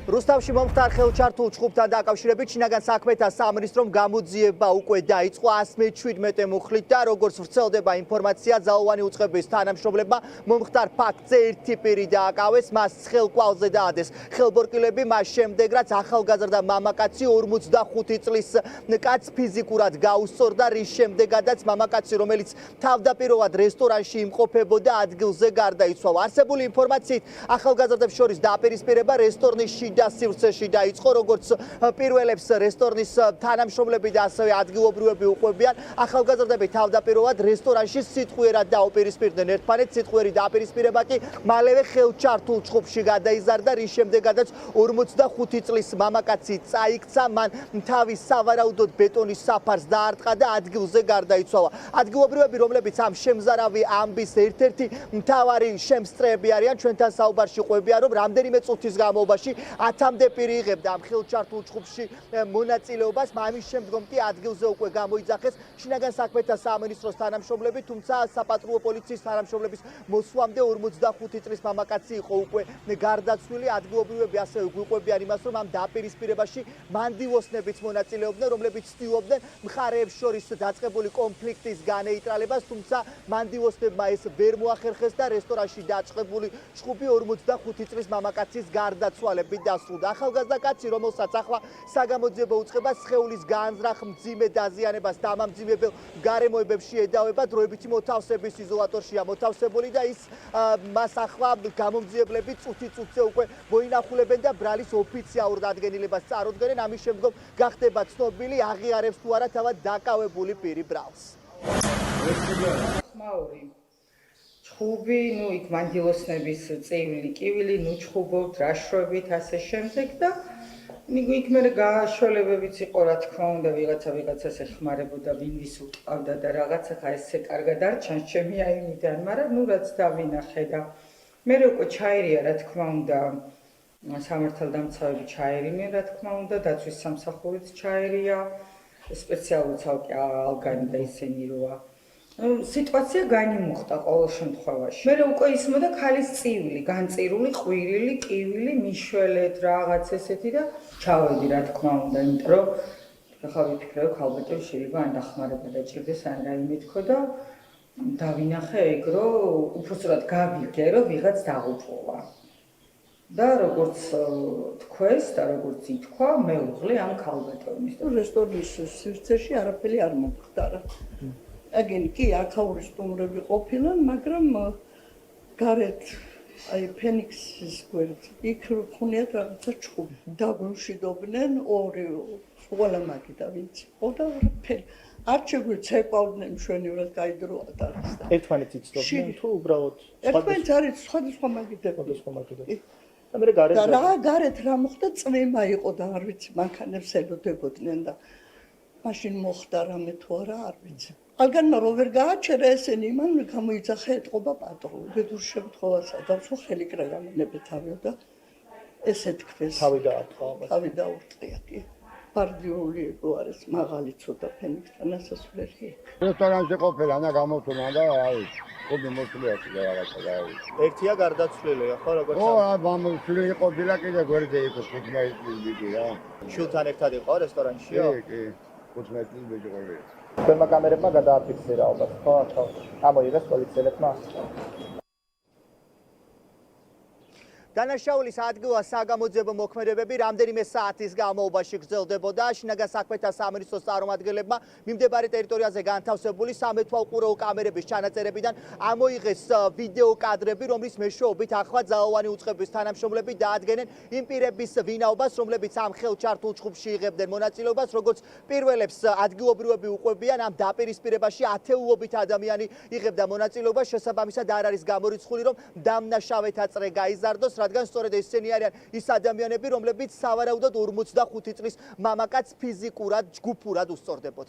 რუსთავში მომხდარ ხელჩართულ ჯგუფთან დაკავშირებით შინაგან საქმეთა სამინისტრომ გამოძიება უკვე დაიწყო 117 მუხლით და როგორც ვრცელდება ინფორმაცია ძალოვანი უწყების თანამშრომლებმა მომხდარ ფაქტზე ერთი პირი დააკავეს, მას ხელკვალზე დაადეს ხელბორკილები, მას შემდეგ რაც ახალგაზრდა მამაკაცი 45 წლის კაცს ფიზიკურად გაუსწორდა, რის შემდეგაც მამაკაცი, რომელიც თავდაპირველად რესტორანში იმყოფებოდა, ადგილზე გარდაიცვალა. არსებული ინფორმაციით ახალგაზრდებს შორის დაპირისპირება რესტორნის და სივრცეში დაიწყო, როგორც პირველებს რესტორნის თანამშრომლები და ასევე ადგილობრივები უყვებიან. ახალგაზრდები თავდაპირველად რესტორანში სიტყვიერად დაუპირისპირდნენ ერთმანეთს, სიტყვიერი დაპირისპირება კი მალევე ხელჩართულ ჯგუფში გადაიზარდა, რის შემდეგაც 45 წლის მამაკაცი წაიქცა, მან თავის სავარაუდოდ ბეტონის საფარს დაარტყა და ადგილზე გარდაიცვალა. ადგილობრივები, რომლებიც ამ შემზარავი ამბის ერთ-ერთი მთავარი შემსწრეები არიან, ჩვენთან საუბარში ყვებიან, რომ რამდენიმე წუთის განმავლობაში 10-მდე პირი იღებდა ამ ხელჩართულ ჯგუფში მონაწილეობას, ამის შემდგომ კი ადგილზე უკვე გამოიძახეს შინაგან საქმეთა სამინისტროს თანამშრომლები, თუმცა საპატრულო პოლიციის თანამშრომლების მოსვლამდე 45 წლის მამაკაცი იყო უკვე გარდაცვლილი. ადგილობრივები ასევე გვიყვებიან იმას, რომ ამ დაპირისპირებაში მანდილოსნებიც მონაწილეობდნენ, რომლებიც ცდილობდნენ მხარეებს შორის დაწყებული კონფლიქტის განეიტრალებას, თუმცა მანდილოსნებმა ეს ვერ მოახერხეს და რესტორანში დაწყებული ჯგუფი 45 წლის მამაკაცის გარდაცვალებით დასრულდა. ახალგაზრდა კაცი, რომელსაც ახლა საგამოძიებო უწყება სხეულის განზრახ მძიმე დაზიანებას დამამძიმებელ გარემოებებში ედავება, დროებითი მოთავსების იზოლატორშია მოთავსებული და ის მას ახლა გამომძიებლები წუთი-წუთზე უკვე მოინახულებენ და ბრალის ოფიციალურ დადგენილებას წარუდგენენ. ამის შემდგომ გახდება ცნობილი, აღიარებს თუ არა თავად დაკავებული პირი ბრალს. ჩხუბი, იქ მანდილოსნების წევილი, კივილი, ჩხუბობთ, რაშრობით, ასე შემდეგ და იქ მე გაშოლებებიც იყო, რა თქმა უნდა, ვიღაცას ეხმარებოდა, ვინ ვის უტყავდა და რაღაცა ხა ესე კარგად არ ჩანს ჩემი აიმიდან, მაგრამ რაც დავინახე და მე უკვე ჩაერია, რა თქმა უნდა, სამართალდამცავები ჩაერინე, რა თქმა უნდა, დაცვის სამსახურიც ჩაერია, სპეციალურად ცალკე ალგანი და ისინი როა სიტუაცია განიმუხტა ყოველ შემთხვევაში. მე უკვე ისმოდა ქალის წივილი, განწირული, ყვირილი, კივილი, მიშველეთ, რაღაც ესეთი და ჩავედი, რა თქმა უნდა, იმიტომ რომ ახლა ვიფიქრე, ალბათ შეიძლება ან დახმარება დაჭირდეს, ან რაიმე თქო და დავინახე ეგ, რომ უბრალოდ გავიგე, რომ ვიღაც დაღუპულა. და როგორც თქვეს და როგორც ითქვა, მეუღლე ამ ქალბატონის. რესტორნის სივრცეში არაფერი არ მომხდარა. აგენი კი აქაური სტუმრები ყოფილან, მაგრამ გარეთ აი ფენიქსის გვერდ იქ ხუნიათ რაღაცა ჩხუბი. დაგრუშიდობდნენ ორი ყველა მაგიდა ვინც იყო და არაფერი. არ შეგვეცეკვავდნენ მშვენივრად გაიდროა და არის და ერთმანეთს იცნობდნენ თუ უბრალოდ ერთმანეთს არის სხვადასხვა მაგიდები. და მე გარეთ რა მოხდა, წვიმა იყო და არ ვიცი, მანქანებს ელოდებოდნენ და მაშინ მოხდა რამე თუ არა, არ ვიცი. ალგანმა რო ვერ გააჩერა ესენი, მან გამოიძახა ეტყობა პატრული. ბედურ შემთხვევაში დავსო ხელი კრაგამენები თავიო და ესე თქვეს. თავი დაარტყა. თავი დაურტყია კი. პარდიული იყო არის მაღალი ცოტა ფენიქსთან ასასვლელი. რესტორანში ყოფილა და გამოთუნა და აი ყობი მოსულიათი და რაღაცა და აი. ერთია გარდაცვლილი, ხო როგორც მომსვლელი ყოფილა კიდე გვერდზე იყო 15 წლის ბიჭი რა. შულთან ერთად იყო რესტორანშიო? კი, 15 წლის ბიჭი ყოფილა. ჩვენმა კამერებმა გადააფიქსირა ალბათ, ხო? ამოიღეს პოლიციელებმა. დანაშაულის ადგილას საგამოძიებო მოქმედებები რამდენიმე საათის განმავლობაში გრძელდებოდა. შინაგან საქმეთა სამინისტროს წარმომადგენლებმა მიმდებარე ტერიტორიაზე განთავსებული სამეთვალყურეო კამერების ჩანაწერებიდან ამოიღეს ვიდეო კადრები, რომლის მეშვეობით ახლა ძალოვანი უწყების თანამშრომლები დაადგენენ იმ პირების ვინაობას, რომლებიც ამ ხელჩართულ ჯგუფში იღებდნენ მონაწილეობას, როგორც პირველებს ადგილობრივები უყვებიან, ამ დაპირისპირებაში ათეულობით ადამიანი იღებდა მონაწილეობას, შესაბამისად არ არის გამორიცხული, რომ დამნაშავეთა წრე გაიზარდოს, რადგან სწორედ ესენი არიან ის ადამიანები, რომლებიც სავარაუდოდ 45 წლის მამაკაცს ფიზიკურად, ჯგუფურად უსწორდებოდნენ.